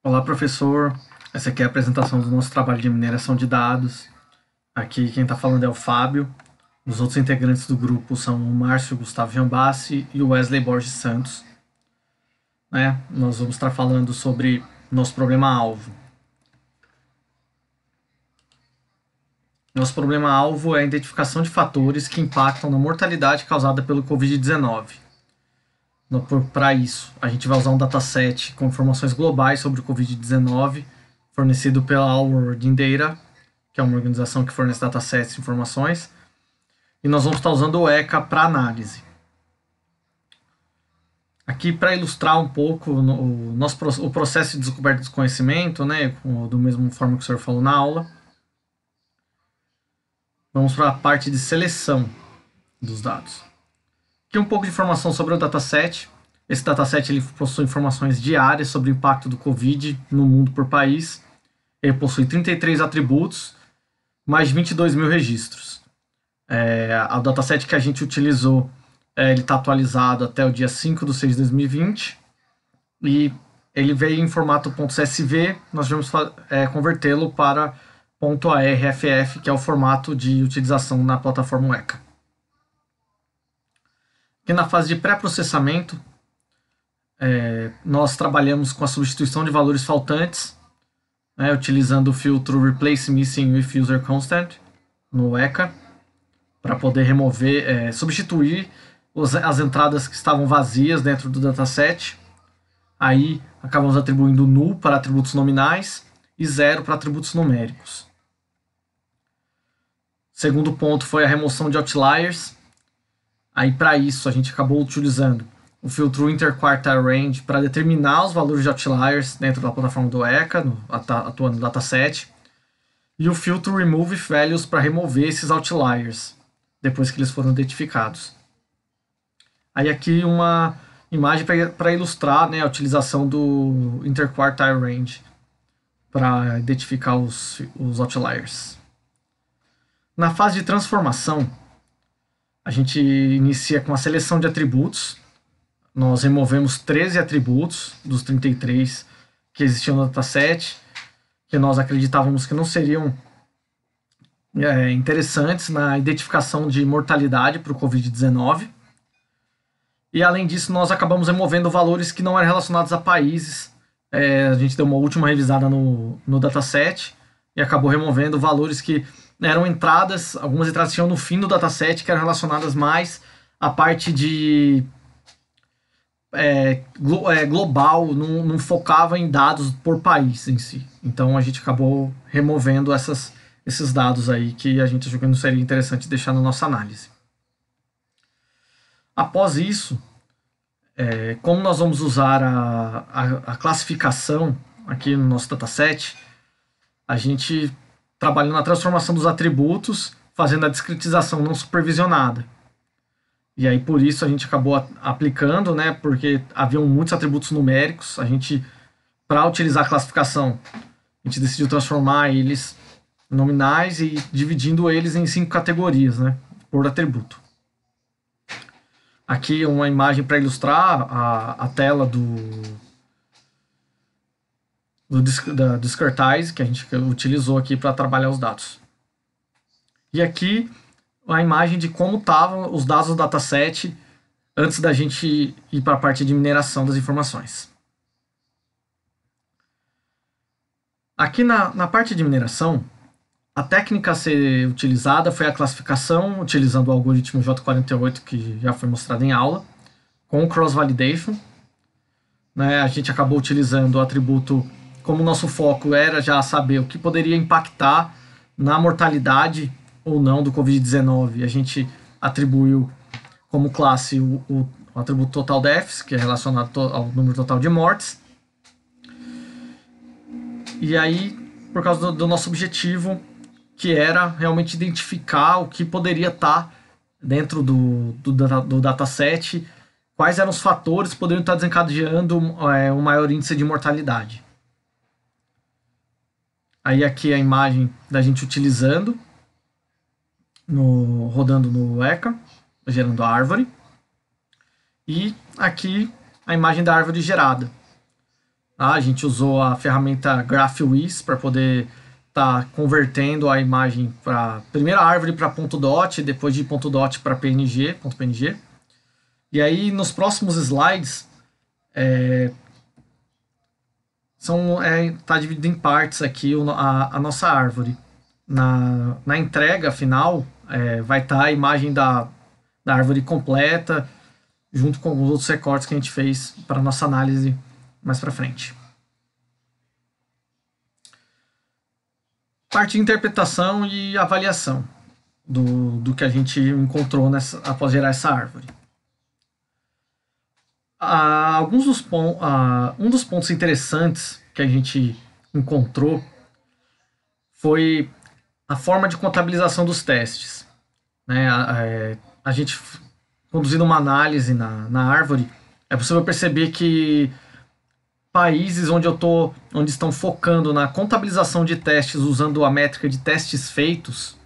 Olá, professor. Essa aqui é a apresentação do nosso trabalho de mineração de dados. Aqui quem está falando é o Fábio. Os outros integrantes do grupo são o Márcio Gustavo Jambassi e o Wesley Borges Santos. Nós vamos estar falando sobre nosso problema-alvo. Nosso problema-alvo é a identificação de fatores que impactam na mortalidade causada pelo Covid-19. Para isso, a gente vai usar um dataset com informações globais sobre o Covid-19, fornecido pela All World in Data, que é uma organização que fornece datasets e informações, e nós vamos estar usando o ECA para análise. Aqui, para ilustrar um pouco o processo de descoberta do conhecimento, do mesmo forma que o senhor falou na aula, vamos para a parte de seleção dos dados. Aqui um pouco de informação sobre o dataset. Esse dataset ele possui informações diárias sobre o impacto do Covid no mundo por país. Ele possui 33 atributos, mais de 22 mil registros. O dataset que a gente utilizou ele está atualizado até o dia 5/6/2020 e ele veio em formato .csv. Nós vamos convertê-lo para .arff, que é o formato de utilização na plataforma ECA. Aqui na fase de pré-processamento, nós trabalhamos com a substituição de valores faltantes, utilizando o filtro Replace Missing with User Constant no ECA, para poder substituir as entradas que estavam vazias dentro do dataset. Aí acabamos atribuindo null para atributos nominais e 0 para atributos numéricos. Segundo ponto foi a remoção de outliers. Aí para isso a gente acabou utilizando o filtro Interquartile Range para determinar os valores de outliers dentro da plataforma do ECA, atuando no dataset, e o filtro Remove Values para remover esses outliers depois que eles foram identificados. Aí aqui uma imagem para ilustrar a utilização do Interquartile Range para identificar os outliers. Na fase de transformação, a gente inicia com a seleção de atributos. Nós removemos 13 atributos dos 33 que existiam no dataset, que nós acreditávamos que não seriam interessantes na identificação de mortalidade para o Covid-19. E além disso, nós acabamos removendo valores que não eram relacionados a países. A gente deu uma última revisada no dataset e acabou removendo valores que eram entradas, algumas entradas tinham no fim do dataset, que eram relacionadas mais à parte de global, não focava em dados por país em si. Então a gente acabou removendo esses dados aí que a gente achou que não seria interessante deixar na nossa análise. Após isso, como nós vamos usar a classificação aqui no nosso dataset, a gente trabalhou na transformação dos atributos, fazendo a discretização não supervisionada. E aí, por isso, a gente acabou aplicando, porque haviam muitos atributos numéricos. Para utilizar a classificação, a gente decidiu transformar eles em nominais e dividindo eles em 5 categorias, por atributo. Aqui uma imagem para ilustrar a tela da Discretize, que a gente utilizou aqui para trabalhar os dados. E aqui a imagem de como estavam os dados do dataset antes da gente ir para a parte de mineração das informações. Aqui na parte de mineração, a técnica a ser utilizada foi a classificação, utilizando o algoritmo J48, que já foi mostrado em aula, com o cross-validation. A gente acabou utilizando o atributo, como o nosso foco era já saber o que poderia impactar na mortalidade ou não do Covid-19. A gente atribuiu como classe o atributo total deaths, que é relacionado ao número total de mortes. E aí, por causa do nosso objetivo, que era realmente identificar o que poderia estar dentro do dataset, quais eram os fatores que poderiam estar desencadeando um maior índice de mortalidade. Aí aqui a imagem da gente utilizando, rodando no ECA, gerando a árvore. E aqui a imagem da árvore gerada. A gente usou a ferramenta GraphWiz para poder estar convertendo a imagem para primeiro a árvore para .dot, depois de .dot para .png. E aí nos próximos slides tá dividido em partes aqui a nossa árvore. Na entrega final vai estar a imagem da árvore completa, junto com os outros recortes que a gente fez para nossa análise mais para frente. Parte de interpretação e avaliação do que a gente encontrou após gerar essa árvore. Um dos pontos interessantes que a gente encontrou foi a forma de contabilização dos testes. Né? A gente, conduzindo uma análise na árvore, é possível perceber que países onde estão focando na contabilização de testes usando a métrica de testes feitos,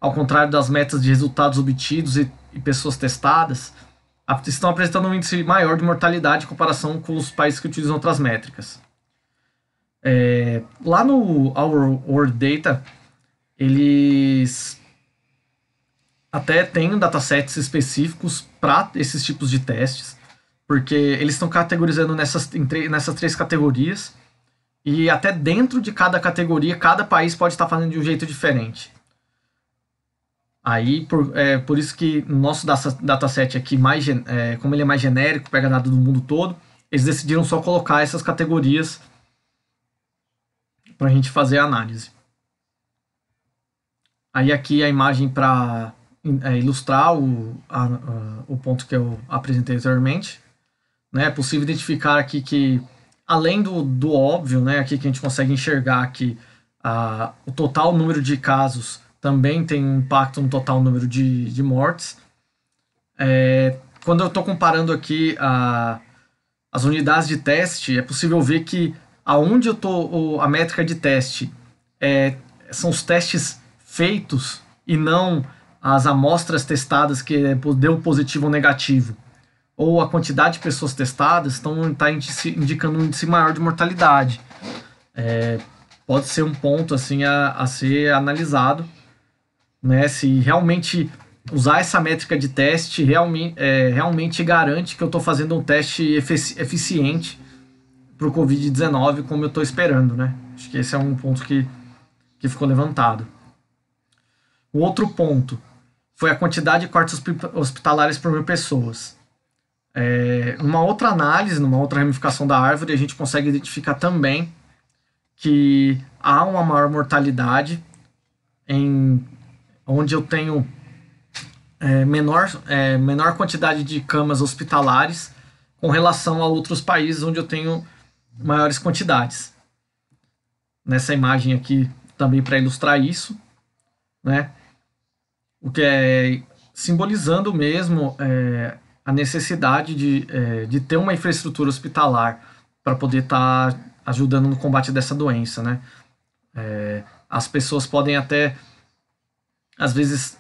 ao contrário das metas de resultados obtidos e pessoas testadas, estão apresentando um índice maior de mortalidade em comparação com os países que utilizam outras métricas. Lá no Our World Data, eles até têm datasets específicos para esses tipos de testes, porque eles estão categorizando nessas 3 categorias, e até dentro de cada categoria, cada país pode estar fazendo de um jeito diferente. Aí, por isso que no nosso dataset aqui, como ele é mais genérico, pega dado do mundo todo, eles decidiram só colocar essas categorias para a gente fazer a análise. Aí aqui a imagem para ilustrar o ponto que eu apresentei anteriormente. Né? É possível identificar aqui que, além do óbvio, né, aqui que a gente consegue enxergar que o total número de casos também tem um impacto no total número de mortes. Quando eu estou comparando aqui as unidades de teste, é possível ver que aonde a métrica de teste são os testes feitos e não as amostras testadas que deu positivo ou negativo, ou a quantidade de pessoas testadas, está indicando um índice maior de mortalidade. Pode ser um ponto assim a ser analisado, né, se realmente usar essa métrica de teste realmente garante que eu estou fazendo um teste eficiente para o Covid-19 como eu estou esperando, né? Acho que esse é um ponto que ficou levantado. O outro ponto foi a quantidade de quartos hospitalares por 1.000 pessoas. Numa outra análise, numa outra ramificação da árvore, a gente consegue identificar também que há uma maior mortalidade onde eu tenho menor quantidade de camas hospitalares com relação a outros países onde eu tenho maiores quantidades. Nessa imagem aqui, também para ilustrar isso, né? O que é simbolizando mesmo a necessidade de ter uma infraestrutura hospitalar para poder estar ajudando no combate dessa doença, né? As pessoas podem até, às vezes,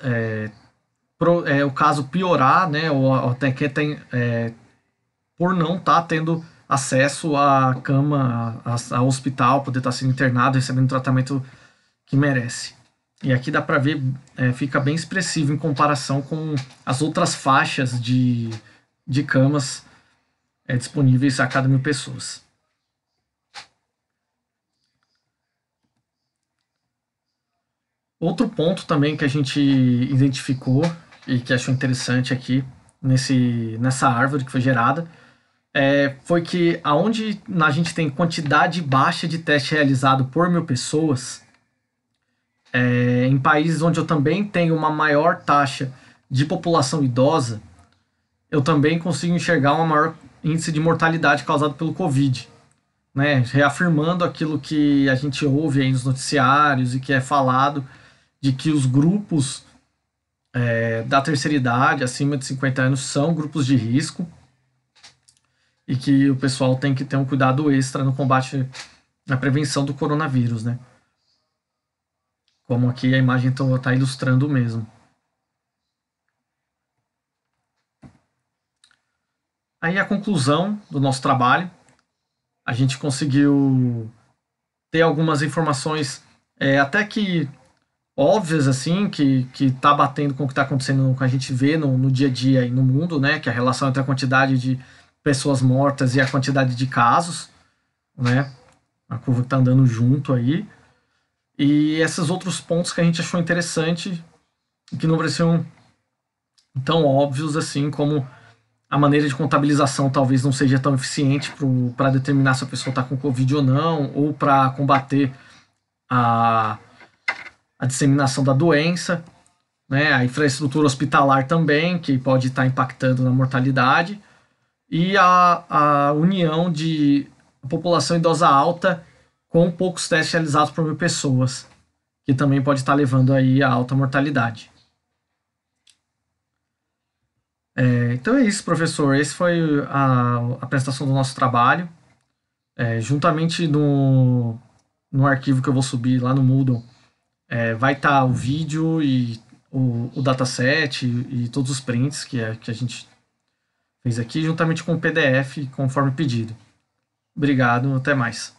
o caso piorar, né? Ou até que por não estar tendo acesso à cama, ao hospital, poder estar sendo internado, recebendo o tratamento que merece. E aqui dá para ver, fica bem expressivo em comparação com as outras faixas de camas disponíveis a cada 1.000 pessoas. Outro ponto também que a gente identificou e que achou interessante aqui nessa árvore que foi gerada foi que aonde a gente tem quantidade baixa de teste realizado por 1.000 pessoas, em países onde eu também tenho uma maior taxa de população idosa, eu também consigo enxergar um maior índice de mortalidade causado pelo Covid, né? Reafirmando aquilo que a gente ouve aí nos noticiários e que é falado, de que os grupos da terceira idade, acima de 50 anos, são grupos de risco e que o pessoal tem que ter um cuidado extra no combate, na prevenção do coronavírus, né? Como aqui a imagem está ilustrando mesmo. Aí a conclusão do nosso trabalho, a gente conseguiu ter algumas informações até que óbvias, assim, que tá batendo com o que está acontecendo, com a gente vê no dia a dia e no mundo, né? Que é a relação entre a quantidade de pessoas mortas e a quantidade de casos, né? A curva que está andando junto aí. E esses outros pontos que a gente achou interessante, que não pareciam tão óbvios assim, como a maneira de contabilização talvez não seja tão eficiente para determinar se a pessoa está com Covid ou não, ou para combater a disseminação da doença, né? A infraestrutura hospitalar também, que pode estar impactando na mortalidade, e a união de população idosa alta com poucos testes realizados por 1.000 pessoas, que também pode estar levando aí a alta mortalidade. Então é isso, professor. Esse foi a apresentação do nosso trabalho. Juntamente no arquivo que eu vou subir lá no Moodle, vai estar o vídeo e o dataset e todos os prints que a gente fez aqui, juntamente com o PDF, conforme pedido. Obrigado, até mais.